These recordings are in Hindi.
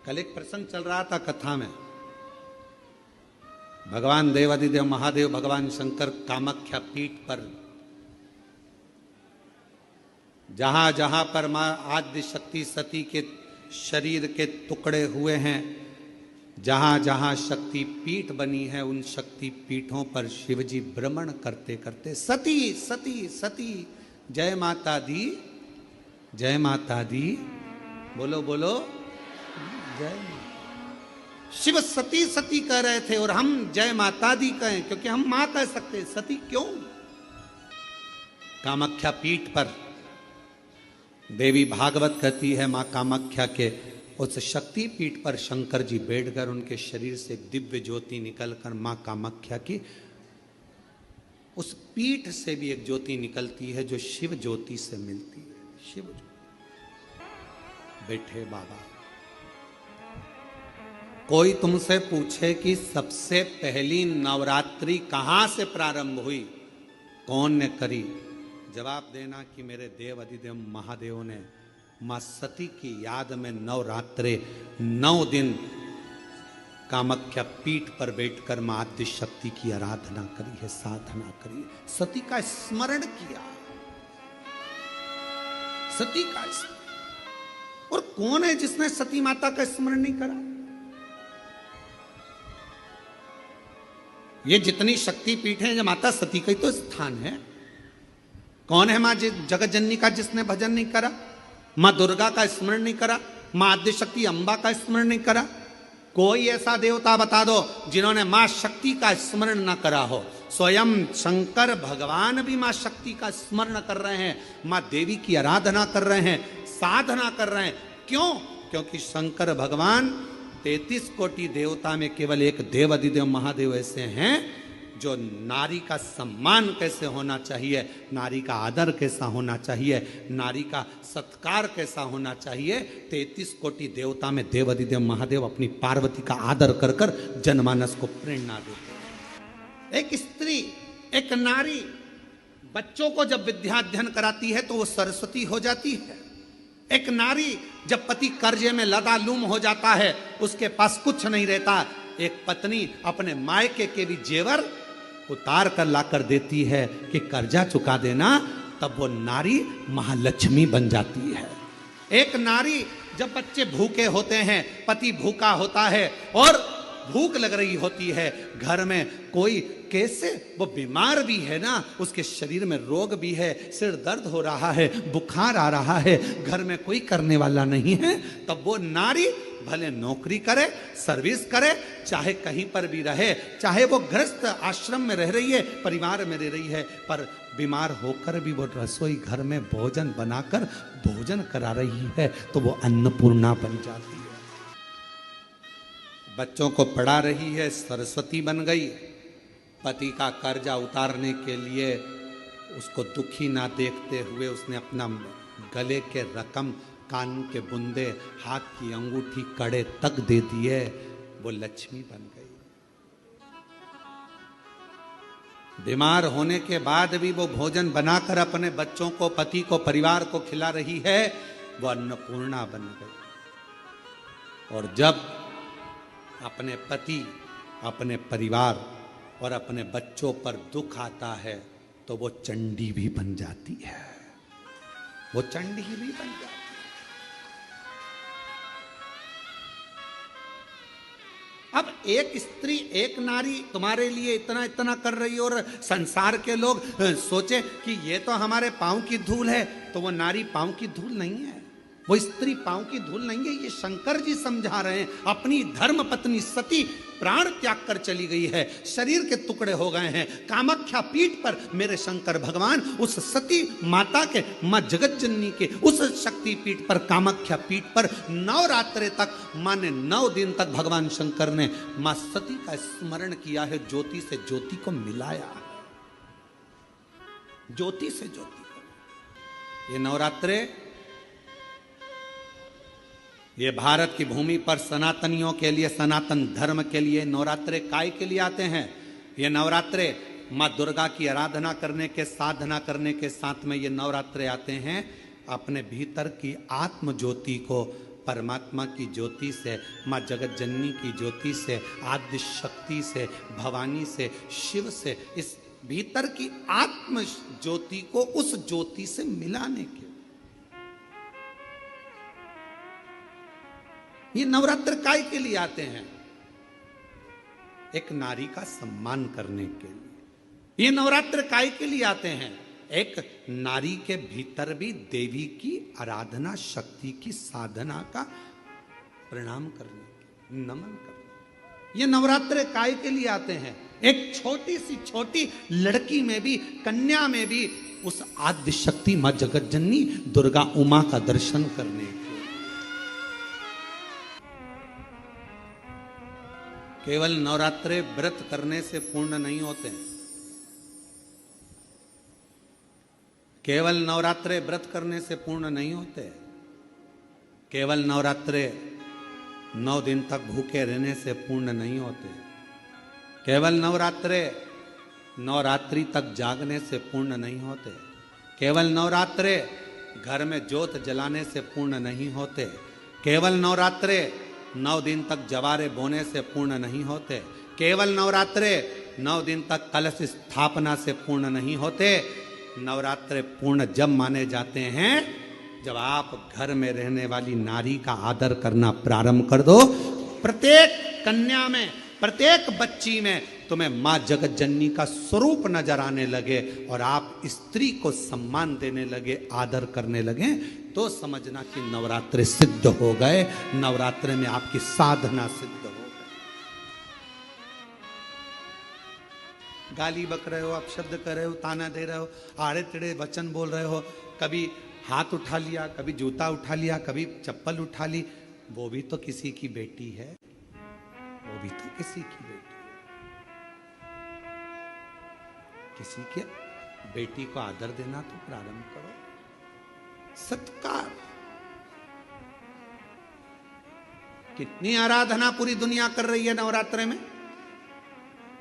कल एक प्रसंग चल रहा था कथा में। भगवान देवादिदेव महादेव भगवान शंकर कामाख्या पीठ पर जहां जहां पर मां आद्य शक्ति सती के शरीर के टुकड़े हुए हैं, जहां जहां शक्ति पीठ बनी है, उन शक्ति पीठों पर शिवजी भ्रमण करते करते सती सती सती जय माता दी, जय माता दी, बोलो बोलो जय। शिव सती सती कह रहे थे और हम जय माता दी कहें, क्योंकि हम मां कह सकते, सती क्यों? कामाख्या पीठ पर देवी भागवत कहती है, मां कामाख्या के उस शक्ति पीठ पर शंकर जी बैठकर उनके शरीर से एक दिव्य ज्योति निकलकर मां कामाख्या की उस पीठ से भी एक ज्योति निकलती है जो शिव ज्योति से मिलती है। शिव बैठे बाबा, कोई तुमसे पूछे कि सबसे पहली नवरात्रि कहां से प्रारंभ हुई, कौन ने करी, जवाब देना कि मेरे देव अधिदेव महादेव ने मां सती की याद में नवरात्रे 9 दिन कामाख्या पीठ पर बैठकर मां आद्य शक्ति की आराधना करी है, साधना करी है, सती का स्मरण किया, सती का स्मरण। और कौन है जिसने सती माता का स्मरण नहीं करा? ये जितनी शक्ति पीठ है, माता सती का ही तो स्थान है। कौन है मां जगत जननी का जिसने भजन नहीं करा, मां दुर्गा का स्मरण नहीं करा, मां आद्य शक्ति अंबा का स्मरण नहीं करा? कोई ऐसा देवता बता दो जिन्होंने मां शक्ति का स्मरण न करा हो। स्वयं शंकर भगवान भी मां शक्ति का स्मरण कर रहे हैं, मां देवी की आराधना कर रहे हैं, साधना कर रहे हैं। क्यों? क्योंकि शंकर भगवान 33 कोटि देवता में केवल एक देव अधिदेव महादेव ऐसे हैं जो नारी का सम्मान कैसे होना चाहिए, नारी का आदर कैसा होना चाहिए, नारी का सत्कार कैसा होना चाहिए, 33 कोटि देवता में देव अधिदेव महादेव अपनी पार्वती का आदर कर कर जनमानस को प्रेरणा देते हैं। एक स्त्री, एक नारी बच्चों को जब विद्याध्ययन कराती है तो वो सरस्वती हो जाती है। एक नारी जब पति कर्जे में लदालूम हो जाता है, उसके पास कुछ नहीं रहता, एक पत्नी अपने मायके के भी जेवर उतार कर लाकर देती है कि कर्जा चुका देना, तब वो नारी महालक्ष्मी बन जाती है। एक नारी जब बच्चे भूखे होते हैं, पति भूखा होता है और भूख लग रही होती है, घर में कोई कैसे, वो बीमार भी है ना, उसके शरीर में रोग भी है, सिर दर्द हो रहा है, बुखार आ रहा है, घर में कोई करने वाला नहीं है, तब वो नारी भले नौकरी करे, सर्विस करे, चाहे कहीं पर भी रहे, चाहे वो गृहस्थ आश्रम में रह रही है, परिवार में रह रही है, पर बीमार होकर भी वो रसोई घर में भोजन बनाकर भोजन करा रही है, तो वो अन्नपूर्णा बन जाती है। बच्चों को पढ़ा रही है, सरस्वती बन गई। पति का कर्जा उतारने के लिए उसको दुखी ना देखते हुए उसने अपना गले के रकम, कान के बुंदे, हाथ की अंगूठी, कड़े तक दे दिए, वो लक्ष्मी बन गई। बीमार होने के बाद भी वो भोजन बनाकर अपने बच्चों को, पति को, परिवार को खिला रही है, वो अन्नपूर्णा बन गई। और जब अपने पति, अपने परिवार और अपने बच्चों पर दुख आता है तो वो चंडी भी बन जाती है, वो चंडी भी बन जाती है। अब एक स्त्री, एक नारी तुम्हारे लिए इतना इतना कर रही है और संसार के लोग सोचे कि ये तो हमारे पांव की धूल है, तो वो नारी पांव की धूल नहीं है, वो स्त्री पांव की धूल नहीं है। ये शंकर जी समझा रहे हैं। अपनी धर्म पत्नी सती प्राण त्याग कर चली गई है, शरीर के टुकड़े हो गए हैं। कामाख्या पीठ पर मेरे शंकर भगवान उस सती माता के, मां जगत जननी के उस शक्ति पीठ पर, कामाख्या पीठ पर नवरात्रे तक, मां ने 9 दिन तक भगवान शंकर ने मां सती का स्मरण किया है, ज्योति से ज्योति को मिलाया, ज्योति से ज्योति को। ये नवरात्रे, ये भारत की भूमि पर सनातनियों के लिए, सनातन धर्म के लिए नवरात्रे काय के लिए आते हैं? ये नवरात्रे माँ दुर्गा की आराधना करने के, साधना करने के साथ में ये नवरात्रे आते हैं अपने भीतर की आत्म ज्योति को परमात्मा की ज्योति से, माँ जगत जननी की ज्योति से, आद्य शक्ति से, भवानी से, शिव से, इस भीतर की आत्म ज्योति को उस ज्योति से मिलाने के। ये नवरात्र काय के लिए आते हैं? एक नारी का सम्मान करने के लिए। ये नवरात्र काय के लिए आते हैं? एक नारी के भीतर भी देवी की आराधना, शक्ति की साधना का प्रणाम करने, नमन करने। ये नवरात्र काय के लिए आते हैं? एक छोटी सी छोटी लड़की में भी, कन्या में भी उस आद्य शक्ति मां जगत जननी दुर्गा उमा का दर्शन करने के। केवल नवरात्रे व्रत करने से पूर्ण नहीं होते हैं। केवल नवरात्रे व्रत करने से पूर्ण नहीं होते। केवल नवरात्रे 9 दिन तक भूखे रहने से पूर्ण नहीं होते। केवल नवरात्रे नवरात्रि तक जागने से पूर्ण नहीं होते। केवल नवरात्रे घर में ज्योत जलाने से पूर्ण नहीं होते। केवल नवरात्रे 9 दिन तक जवारे बोने से पूर्ण नहीं होते। केवल नवरात्रे 9 दिन तक कलश स्थापना से पूर्ण नहीं होते। नवरात्रे पूर्ण जब माने जाते हैं जब आप घर में रहने वाली नारी का आदर करना प्रारंभ कर दो। प्रत्येक कन्या में, प्रत्येक बच्ची में तुम्हें मां जगत जननी का स्वरूप नजर आने लगे और आप स्त्री को सम्मान देने लगे, आदर करने लगे, तो समझना कि नवरात्रे सिद्ध हो गए। नवरात्रे में आपकी साधना सिद्ध हो गई। गाली बक रहे हो, आप शब्द कर रहे हो, ताना दे रहे हो, आड़े टेढ़े वचन बोल रहे हो, कभी हाथ उठा लिया, कभी जूता उठा लिया, कभी चप्पल उठा ली, वो भी तो किसी की बेटी है। वो भी तो किसी की बेटी है। किसी के बेटी को आदर देना तो प्रारंभ करो। सत्कार। कितनी आराधना पूरी दुनिया कर रही है नवरात्रे में।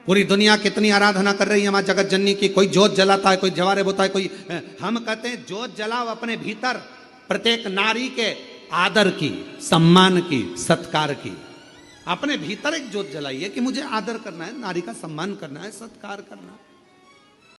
पूरी दुनिया कितनी आराधना कर रही है मां जगत जननी की। कोई जोत जलाता है, कोई जवारे बोता है, कोई, हम कहते हैं जोत जलाओ अपने भीतर, प्रत्येक नारी के आदर की, सम्मान की, सत्कार की। अपने भीतर एक जोत जलाइए कि मुझे आदर करना है, नारी का सम्मान करना है, सत्कार करना है।